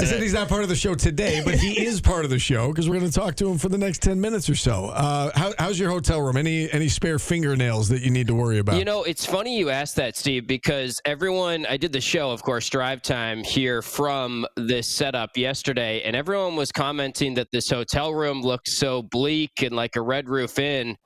I said he's not part of the show today, but he is part of the show because we're going to talk to him for the next 10 minutes or so. How's your hotel room? Any spare fingernails that you need to worry about? You know, it's funny you asked that, Steve, because I did the show, of course, Drive Time here from this setup yesterday, and everyone was commenting that this hotel room looks so bleak and like a Red Roof Inn.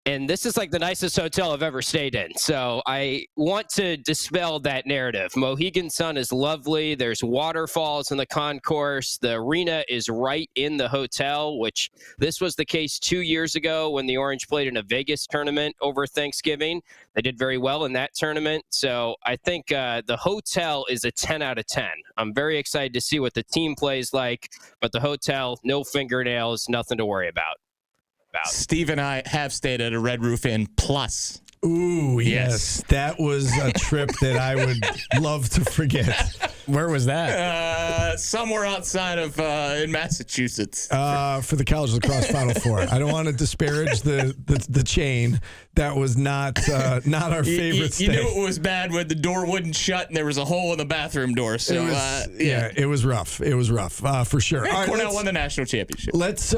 And this is like the nicest hotel I've ever stayed in. So I want to dispel that narrative. Mohegan Sun is lovely. There's waterfalls in the concourse. The arena is right in the hotel, which this was the case 2 years ago when the Orange played in a Vegas tournament over Thanksgiving. They did very well in that tournament. So I think the hotel is a 10 out of 10. I'm very excited to see what the team plays like, but the hotel, no fingernails, nothing to worry about. Steve and I have stayed at a Red Roof Inn Plus. Ooh, yes. That was a trip that I would love to forget. Where was that? Somewhere outside of in Massachusetts. For the College Lacrosse Final Four. I don't want to disparage the chain. That was not our favorite stay. You knew it was bad when the door wouldn't shut and there was a hole in the bathroom door. So it was rough. It was rough for sure. Yeah, all right, Cornell won the national championship. Let's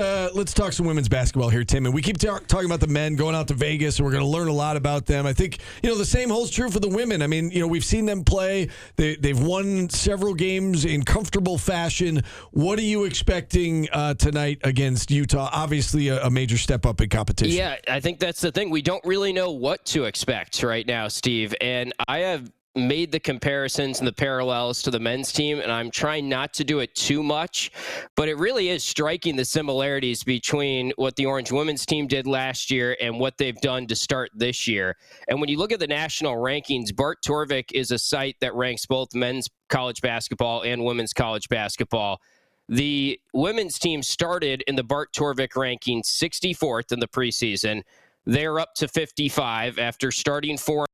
talk some women's basketball here, Tim. And we keep talking about the men going out to Vegas, and we're going to learn a lot about them. I think the same holds true for the women. I mean, we've seen them play. They've won several games in comfortable fashion. What are you expecting tonight against Utah? Obviously, a major step up in competition. Yeah, I think that's the thing. We don't really know what to expect right now, Steve. And I have made the comparisons and the parallels to the men's team, and I'm trying not to do it too much, but it really is striking the similarities between what the Orange women's team did last year and what they've done to start this year. And when you look at the national rankings, Bart Torvik is a site that ranks both men's college basketball and women's college basketball. The women's team started in the Bart Torvik ranking 64th in the preseason. They're up to 55 after starting 4-0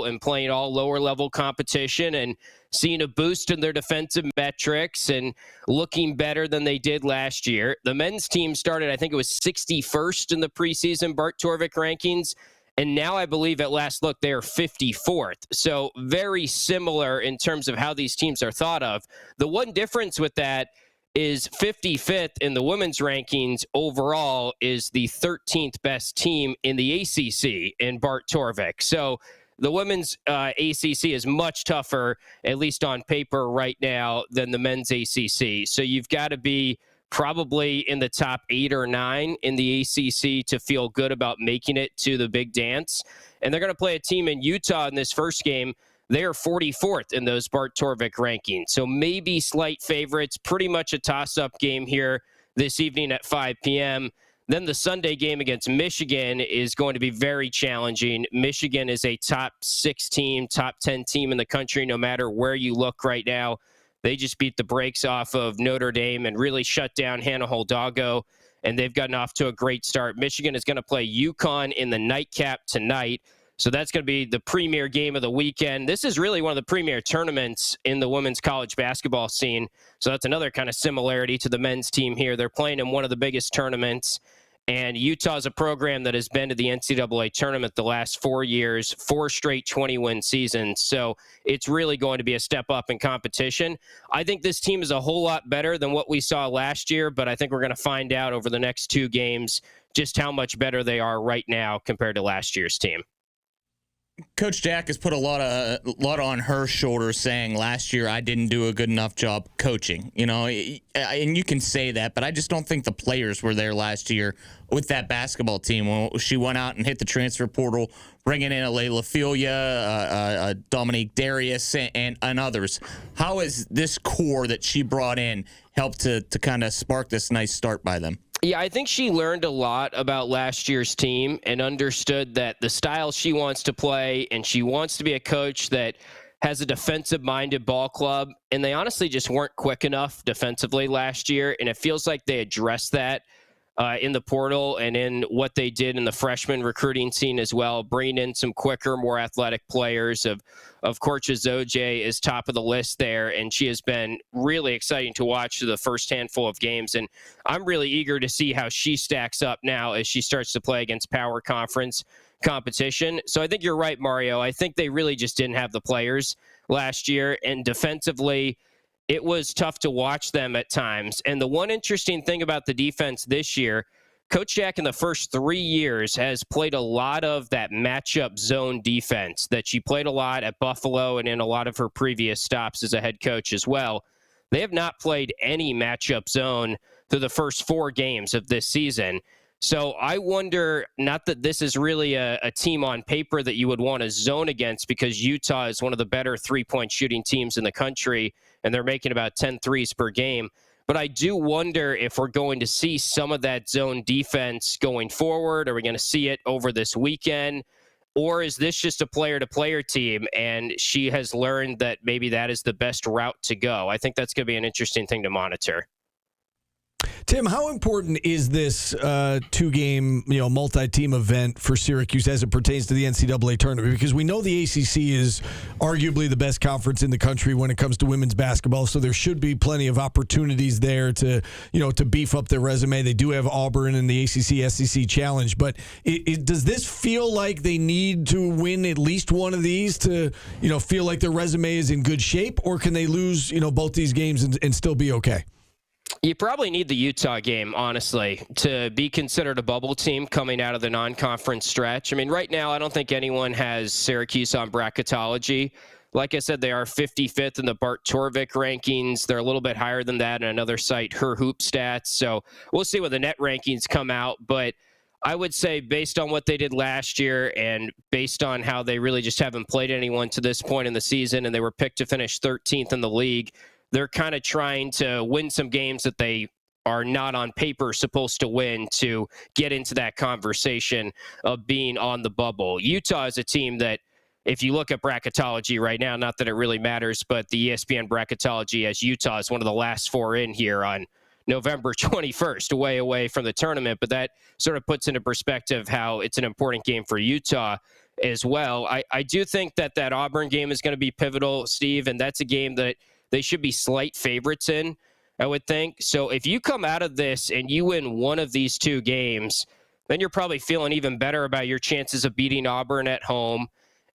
and playing all lower-level competition and seeing a boost in their defensive metrics and looking better than they did last year. The men's team started, I think it was 61st in the preseason Bart Torvik rankings, and now I believe at last look they are 54th. So very similar in terms of how these teams are thought of. The one difference with that is 55th in the women's rankings overall is the 13th best team in the ACC in Bart Torvik. So the women's ACC is much tougher, at least on paper right now, than the men's ACC. So you've got to be probably in the top 8 or 9 in the ACC to feel good about making it to the big dance. And they're going to play a team in Utah in this first game. They are 44th in those Bart Torvik rankings. So maybe slight favorites, pretty much a toss-up game here this evening at 5 p.m. Then the Sunday game against Michigan is going to be very challenging. Michigan is a top 6 team, top 10 team in the country, no matter where you look right now. They just beat the brakes off of Notre Dame and really shut down Hannah Hidalgo, and they've gotten off to a great start. Michigan is going to play UConn in the nightcap tonight. So that's going to be the premier game of the weekend. This is really one of the premier tournaments in the women's college basketball scene. So that's another kind of similarity to the men's team here. They're playing in one of the biggest tournaments. And Utah's a program that has been to the NCAA tournament the last 4 years, 4 straight 20-win seasons. So it's really going to be a step up in competition. I think this team is a whole lot better than what we saw last year, but I think we're going to find out over the next 2 games just how much better they are right now compared to last year's team. Coach Jack has put a lot on her shoulders, saying last year I didn't do a good enough job coaching. And you can say that, but I just don't think the players were there last year with that basketball team when she went out and hit the transfer portal, bringing in a Layla Filia, Dominique Darius, and others. How has this core that she brought in helped to kind of spark this nice start by them? Yeah, I think she learned a lot about last year's team and understood that the style she wants to play, and she wants to be a coach that has a defensive-minded ball club, and they honestly just weren't quick enough defensively last year, and it feels like they addressed that in the portal and in what they did in the freshman recruiting scene as well, bringing in some quicker, more athletic players. Of course, Zoje is top of the list there, and she has been really exciting to watch through the first handful of games. And I'm really eager to see how she stacks up now as she starts to play against power conference competition. So I think you're right, Mario. I think they really just didn't have the players last year, and defensively, it was tough to watch them at times. And the one interesting thing about the defense this year, Coach Jack in the first 3 years has played a lot of that matchup zone defense that she played a lot at Buffalo and in a lot of her previous stops as a head coach as well. They have not played any matchup zone through the first 4 games of this season. So I wonder, not that this is really a team on paper that you would want to zone against, because Utah is one of the better three-point shooting teams in the country, and they're making about 10 threes per game. But I do wonder if we're going to see some of that zone defense going forward. Are we going to see it over this weekend? Or is this just a player-to-player team, and she has learned that maybe that is the best route to go? I think that's going to be an interesting thing to monitor. Tim, how important is this 2-game, multi-team event for Syracuse as it pertains to the NCAA tournament? Because we know the ACC is arguably the best conference in the country when it comes to women's basketball, so there should be plenty of opportunities there to beef up their resume. They do have Auburn in the ACC-SEC Challenge, but does this feel like they need to win at least one of these to, feel like their resume is in good shape, or can they lose, both these games and still be okay? You probably need the Utah game, honestly, to be considered a bubble team coming out of the non-conference stretch. I mean, right now, I don't think anyone has Syracuse on bracketology. Like I said, they are 55th in the Bart Torvik rankings. They're a little bit higher than that in another site, Her Hoop Stats. So we'll see when the net rankings come out. But I would say, based on what they did last year and based on how they really just haven't played anyone to this point in the season, and they were picked to finish 13th in the league, they're kind of trying to win some games that they are not on paper supposed to win to get into that conversation of being on the bubble. Utah is a team that, if you look at bracketology right now, not that it really matters, but the ESPN bracketology has Utah as one of the last 4 in here on November 21st, way away from the tournament. But that sort of puts into perspective how it's an important game for Utah as well. I do think that Auburn game is going to be pivotal, Steve, and that's a game that they should be slight favorites in, I would think. So if you come out of this and you win one of these 2 games, then you're probably feeling even better about your chances of beating Auburn at home.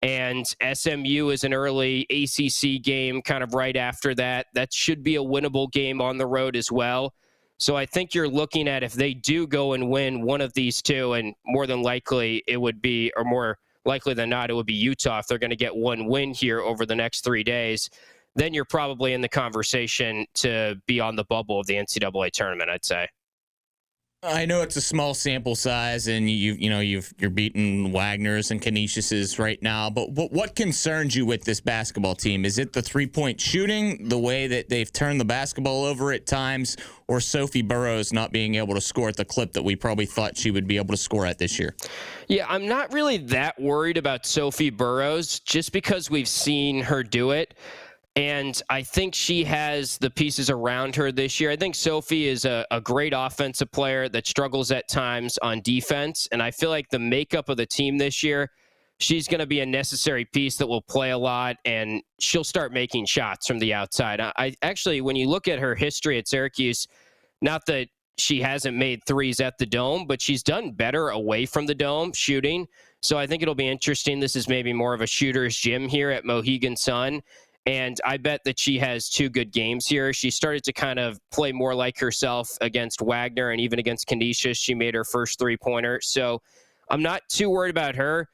And SMU is an early ACC game kind of right after that. That should be a winnable game on the road as well. So I think you're looking at, if they do go and win one of these 2, and more than likely it would be, or more likely than not, it would be Utah if they're going to get one win here over the next 3 days, then you're probably in the conversation to be on the bubble of the NCAA tournament, I'd say. I know it's a small sample size, and you're beating Wagner's and Canisius's right now. But what concerns you with this basketball team? Is it the 3-point shooting, the way that they've turned the basketball over at times, or Sophie Burrows not being able to score at the clip that we probably thought she would be able to score at this year? Yeah, I'm not really that worried about Sophie Burrows, just because we've seen her do it. And I think she has the pieces around her this year. I think Sophie is a great offensive player that struggles at times on defense. And I feel like the makeup of the team this year, she's going to be a necessary piece that will play a lot, and she'll start making shots from the outside. I actually, when you look at her history at Syracuse, not that she hasn't made threes at the Dome, but she's done better away from the Dome shooting. So I think it'll be interesting. This is maybe more of a shooter's gym here at Mohegan Sun. And I bet that she has 2 good games here. She started to kind of play more like herself against Wagner, and even against Canisius, she made her first 3-pointer. So I'm not too worried about her.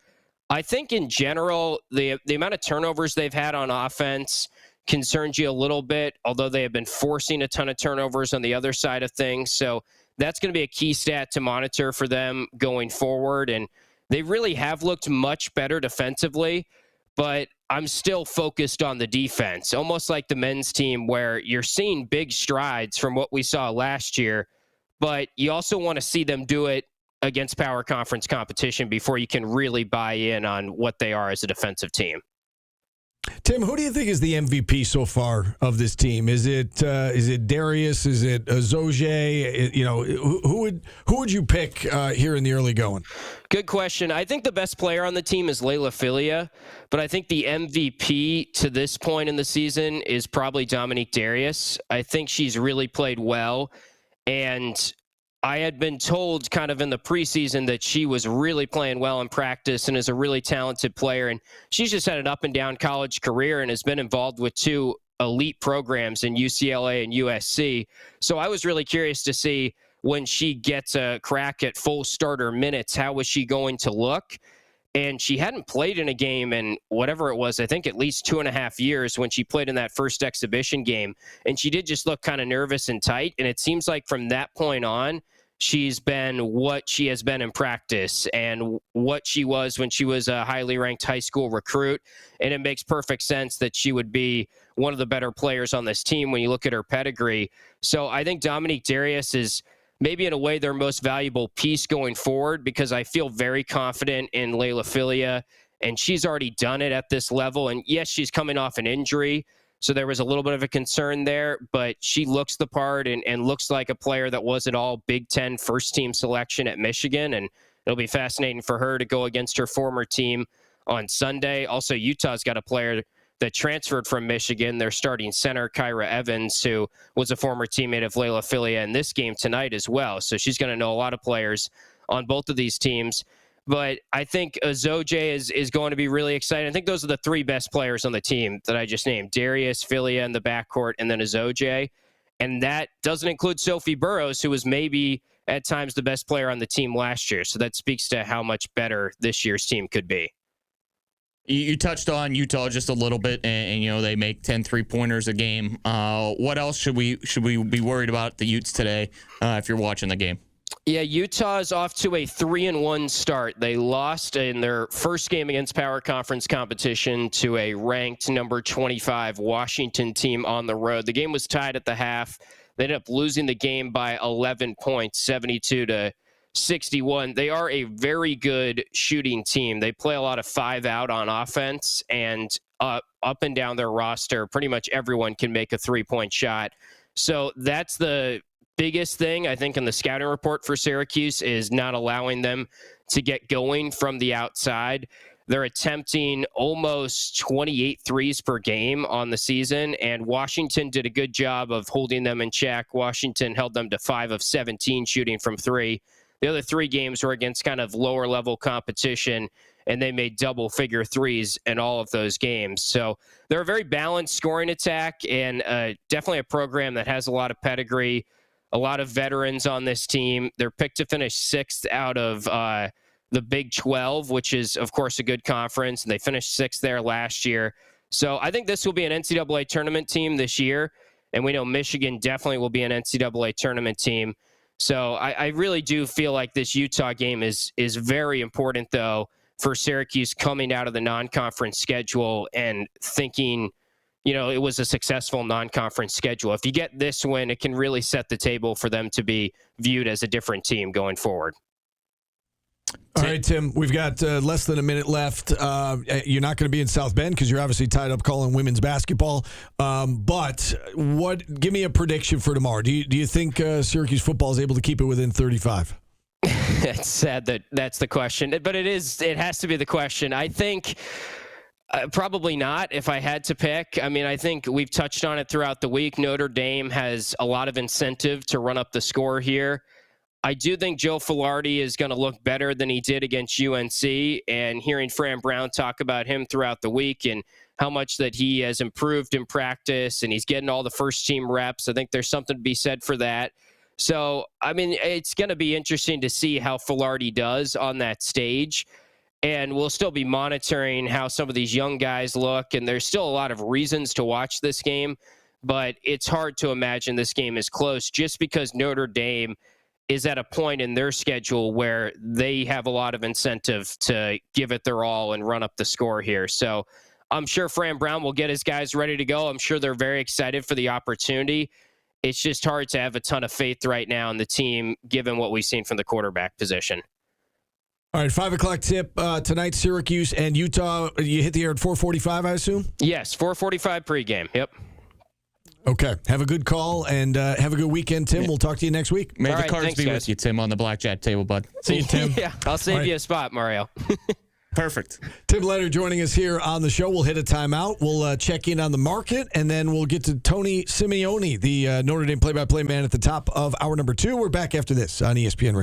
I think in general, the amount of turnovers they've had on offense concerns you a little bit, although they have been forcing a ton of turnovers on the other side of things. So that's going to be a key stat to monitor for them going forward. And they really have looked much better defensively, but I'm still focused on the defense, almost like the men's team, where you're seeing big strides from what we saw last year, but you also want to see them do it against power conference competition before you can really buy in on what they are as a defensive team. Tim, who do you think is the MVP so far of this team? Is it Darius? Is it Zoje? Who would you pick here in the early going? Good question. I think the best player on the team is Layla Filia, but I think the MVP to this point in the season is probably Dominique Darius. I think she's really played well, and I had been told kind of in the preseason that she was really playing well in practice and is a really talented player. And she's just had an up and down college career and has been involved with 2 elite programs in UCLA and USC. So I was really curious to see when she gets a crack at full starter minutes, how was she going to look? And she hadn't played in a game in whatever it was, I think at least 2.5 years when she played in that first exhibition game. And she did just look kind of nervous and tight. And it seems like from that point on, she's been what she has been in practice and what she was when she was a highly ranked high school recruit. And it makes perfect sense that she would be one of the better players on this team when you look at her pedigree. So I think Dominique Darius is maybe in a way their most valuable piece going forward, because I feel very confident in Layla Filia, and she's already done it at this level. And yes, she's coming off an injury, so there was a little bit of a concern there, but she looks the part and looks like a player that was an all Big Ten first-team selection at Michigan, and it'll be fascinating for her to go against her former team on Sunday. Also, Utah's got a player that transferred from Michigan, their starting center, Kyra Evans, who was a former teammate of Layla Filia in this game tonight as well. So she's going to know a lot of players on both of these teams. But I think Azoje is going to be really exciting. I think those are the three best players on the team that I just named: Darius, Filia in the backcourt, and then Azoje. And that doesn't include Sophie Burrows, who was maybe at times the best player on the team last year. So that speaks to how much better this year's team could be. You touched on Utah just a little bit, and you know they make 10 3-pointers a game. What else should we be worried about the Utes today if you're watching the game? Yeah, Utah is off to a 3-1 start. They lost in their first game against Power Conference competition to a ranked number 25 Washington team on the road. The game was tied at the half. They ended up losing the game by 11 points, 72-61. They are a very good shooting team. They play a lot of 5-out on offense, and up and down their roster, pretty much everyone can make a 3-point shot. So that's the biggest thing, I think, in the scouting report for Syracuse, is not allowing them to get going from the outside. They're attempting almost 28 threes per game on the season, and Washington did a good job of holding them in check. Washington held them to 5 of 17 shooting from 3. The other 3 games were against kind of lower level competition, and they made double-figure threes in all of those games. So they're a very balanced scoring attack, and definitely a program that has a lot of pedigree, a lot of veterans on this team. They're picked to finish 6th out of the Big 12, which is, of course, a good conference, and they finished 6th there last year. So I think this will be an NCAA tournament team this year, and we know Michigan definitely will be an NCAA tournament team. So I really do feel like this Utah game is very important, though, for Syracuse coming out of the non-conference schedule and thinking, you know, it was a successful non-conference schedule. If you get this win, it can really set the table for them to be viewed as a different team going forward. All right, Tim, we've got less than a minute left. You're not going to be in South Bend because you're obviously tied up calling women's basketball. But give me a prediction for tomorrow. Do you think Syracuse football is able to keep it within 35? It's sad that that's the question, but it has to be the question. I think probably not, if I had to pick. I mean, I think we've touched on it throughout the week. Notre Dame has a lot of incentive to run up the score here. I do think Joe Filardi is going to look better than he did against UNC, and hearing Fran Brown talk about him throughout the week and how much that he has improved in practice and he's getting all the first team reps, I think there's something to be said for that. So, I mean, it's going to be interesting to see how Filardi does on that stage, and we'll still be monitoring how some of these young guys look, and there's still a lot of reasons to watch this game, but it's hard to imagine this game is close just because Notre Dame is at a point in their schedule where they have a lot of incentive to give it their all and run up the score here. So I'm sure Fran Brown will get his guys ready to go. I'm sure they're very excited for the opportunity. It's just hard to have a ton of faith right now in the team, given what we've seen from the quarterback position. All right, 5 o'clock tip tonight, Syracuse and Utah. You hit the air at 4:45, I assume? Yes, 4:45 pregame. Yep. Okay. Have a good call and have a good weekend, Tim. We'll talk to you next week. May the cards be with you, Tim, on the blackjack table, bud. See you, Tim. Yeah, I'll save you a spot, Mario. Perfect. Tim Leonard joining us here on the show. We'll hit a timeout. We'll check in on the market, and then we'll get to Tony Simeone, the Notre Dame play-by-play man at the top of hour number 2. We're back after this on ESPN Radio.